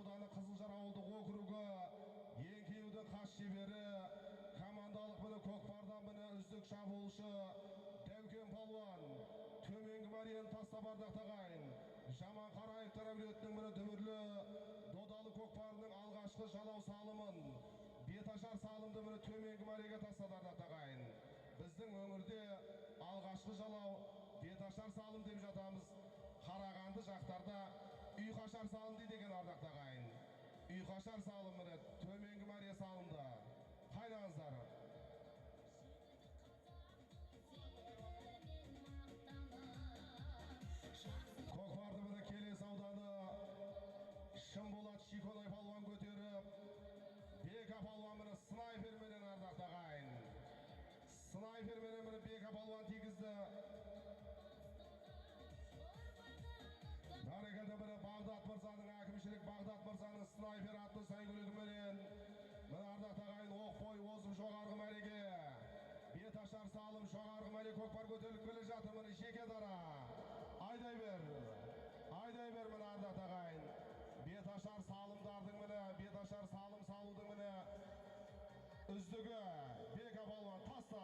ауданы Қызылжар ауылдық округі еңкеудің қас шебері, командалық міне көкпардан міне үздік шабуылшы Дәукен палуан, төменгі мәреен тастап ардақ тағайын, Жаман Қараевтар әулетінің міне дүбірлі додалы көкпарының алғашқы жалау салымын, беташар салымды міне төменгі мәреге тастады ардақ тағайын. Біздің өңірде алғашқы жалау беташар салым деп жатамыз. Қарағанды жақтарда үйқашар салым дейді екен ардақ тағайын. Үйқашар салым міне төменгі мәре салымды. Қайдаңыздар? Көкпарды міне Келес ауданы Шымболат Шиконай палуан көтеріп, Бека палуан міне снайперменен ардақ тағайын. Снайперменен міне Бека палуан тигізді. Бәрекелді бірі Бағдат Мырзаның әкімшілік Бағдат Мырзаның снайпер атты сәйгүлігіменен міне ардақ тағайын оқ бой озып жоғарғы мәреге беташар салым жоғарғы мәре көкпар көтеріліп келе жатыр. Міне жеке дара айдай бер міне ардақ тағайын беташар салымдардың міне беташар салым салудың міне үздігі Бека палуан таста.